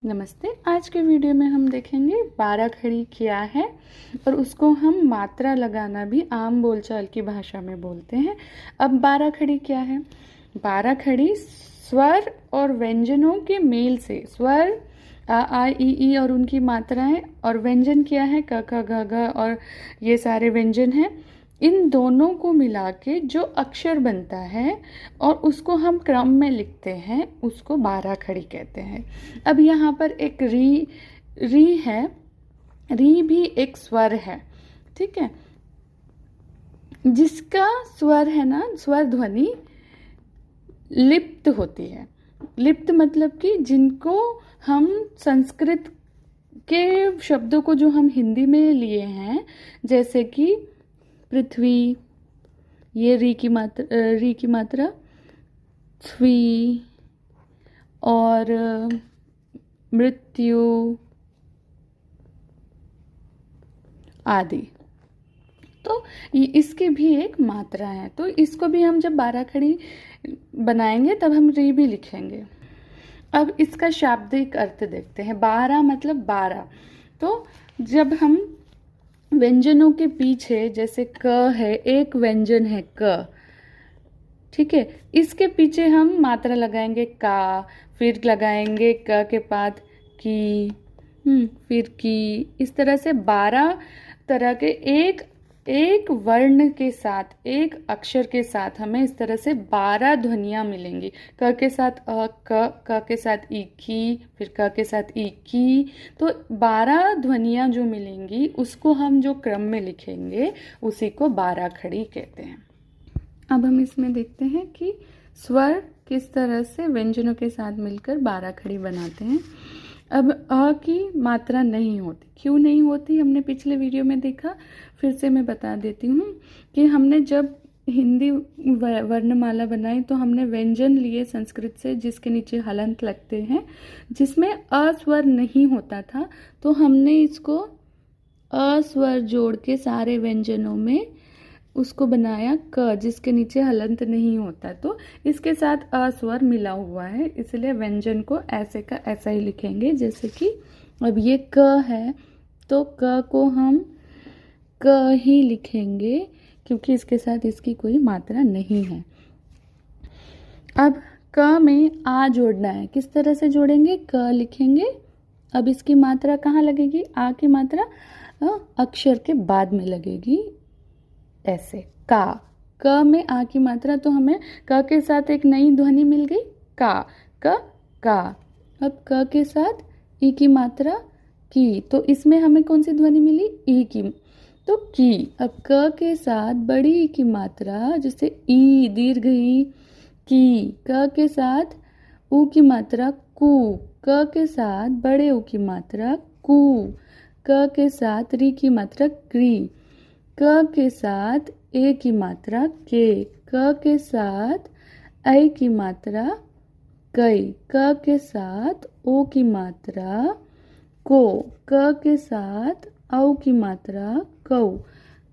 नमस्ते। आज के वीडियो में हम देखेंगे बारह खड़ी क्या है और उसको हम मात्रा लगाना भी आम बोलचाल की भाषा में बोलते हैं। अब बारह खड़ी क्या है? बारह खड़ी स्वर और व्यंजनों के मेल से, स्वर आ ई ई और उनकी मात्राएं, और व्यंजन क्या है? क ख ग घ और ये सारे व्यंजन हैं। इन दोनों को मिला के जो अक्षर बनता है और उसको हम क्रम में लिखते हैं, उसको बारह खड़ी कहते हैं। अब यहाँ पर एक री है। री भी एक स्वर है, ठीक है, जिसका स्वर है ना, स्वर ध्वनि लिप्त होती है। लिप्त मतलब कि जिनको हम संस्कृत के शब्दों को जो हम हिंदी में लिए हैं, जैसे कि पृथ्वी, ये री की मात्रा, स्वी और मृत्यु आदि, तो इसकी भी एक मात्रा है। तो इसको भी हम जब बारह खड़ी बनाएंगे तब हम री भी लिखेंगे। अब इसका शाब्दिक अर्थ देखते हैं। बारह मतलब बारह। तो जब हम व्यंजनों के पीछे, जैसे क है, एक व्यंजन है क, ठीक है, इसके पीछे हम मात्रा लगाएंगे का, फिर लगाएंगे क के बाद की, फिर की। इस तरह से 12 तरह के एक वर्ण के साथ, एक अक्षर के साथ हमें इस तरह से 12 ध्वनियां मिलेंगी। क के साथ अ, क के साथ ई की, फिर क के साथ ई की। तो 12 ध्वनियां जो मिलेंगी उसको हम जो क्रम में लिखेंगे उसी को बारह खड़ी कहते हैं। अब हम इसमें देखते हैं कि स्वर किस तरह से व्यंजनों के साथ मिलकर बारह खड़ी बनाते हैं। अब अ की मात्रा नहीं होती। क्यों नहीं होती, हमने पिछले वीडियो में देखा। फिर से मैं बता देती हूँ कि हमने जब हिंदी वर्णमाला बनाई तो हमने व्यंजन लिए संस्कृत से, जिसके नीचे हलंत लगते हैं, जिसमें अ स्वर नहीं होता था। तो हमने इसको अ स्वर जोड़ के सारे व्यंजनों में उसको बनाया क, जिसके नीचे हलंत नहीं होता। तो इसके साथ अ स्वर मिला हुआ है, इसलिए व्यंजन को ऐसे का ऐसा ही लिखेंगे। जैसे कि अब ये क है तो क को हम क ही लिखेंगे, क्योंकि इसके साथ इसकी कोई मात्रा नहीं है। अब क में आ जोड़ना है। किस तरह से जोड़ेंगे? क लिखेंगे। अब इसकी मात्रा कहाँ लगेगी? आ की मात्रा अक्षर के बाद में लगेगी, ऐसे का। क में आ की मात्रा, तो हमें क के साथ एक नई ध्वनि मिल गई, का, क, का। अब क के साथ ई की मात्रा की, तो इसमें हमें कौन सी ध्वनि मिली? ई की, तो की। अब क के साथ बड़ी ई की मात्रा, जैसे ई, दीर्घ ई, की। क के साथ ऊ की मात्रा कु। क के साथ बड़े ऊ की मात्रा कु। क के साथ री की मात्रा क्री। क के साथ ए की मात्रा के। क के साथ ऐ की मात्रा कई। क के साथ ओ की मात्रा को। क के साथ औ की मात्रा कौ।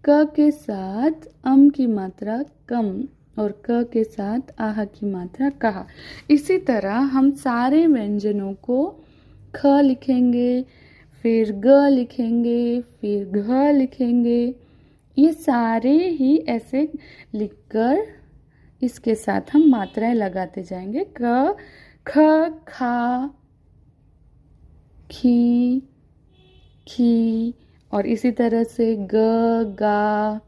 क के साथ अम की मात्रा कम और क के साथ आह की मात्रा कहा। इसी तरह हम सारे व्यंजनों को ख लिखेंगे, फिर ग लिखेंगे, फिर घ लिखेंगे। ये सारे ही ऐसे लिखकर इसके साथ हम मात्राएं लगाते जाएंगे। क, ख, खा, खी, खी, और इसी तरह से ग, गा,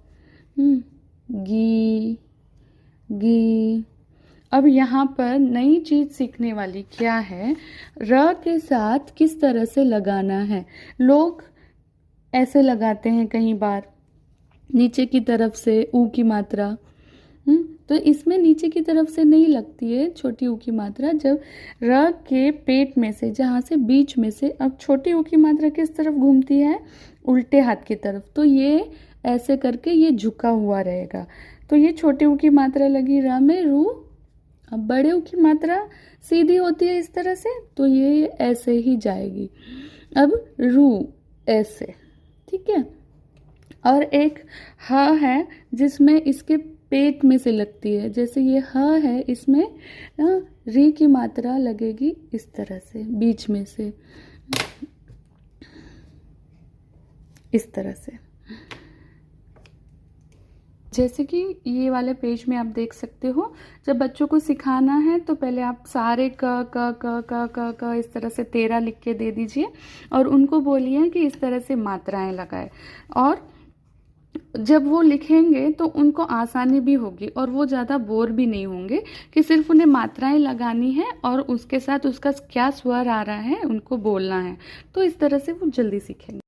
गी, गी। अब यहाँ पर नई चीज सीखने वाली क्या है? र के साथ किस तरह से लगाना है। लोग ऐसे लगाते हैं कई बार, नीचे की तरफ से ऊ की मात्रा, तो इसमें नीचे की तरफ से नहीं लगती है छोटी ऊ की मात्रा। जब र के पेट में से, जहाँ से बीच में से, अब छोटी ऊ की मात्रा किस तरफ घूमती है? उल्टे हाथ की तरफ। तो ये ऐसे करके ये झुका हुआ रहेगा। तो ये छोटी ऊ की मात्रा लगी र में, रू। अब बड़े ऊ की मात्रा सीधी होती है इस तरह से, तो ये ऐसे ही जाएगी। अब रू, ऐसे, ठीक है। और एक ह है जिसमें इसके पेट में से लगती है। जैसे ये ह है, इसमें री की मात्रा लगेगी इस तरह से, बीच में से, इस तरह से। जैसे कि ये वाले पेज में आप देख सकते हो, जब बच्चों को सिखाना है तो पहले आप सारे क क क क क क इस तरह से 13 लिख के दे दीजिए और उनको बोलिए कि इस तरह से मात्राएं लगाए। और जब वो लिखेंगे तो उनको आसानी भी होगी और वो ज़्यादा बोर भी नहीं होंगे कि सिर्फ उन्हें मात्राएं लगानी है और उसके साथ उसका क्या स्वर आ रहा है उनको बोलना है। तो इस तरह से वो जल्दी सीखेंगे।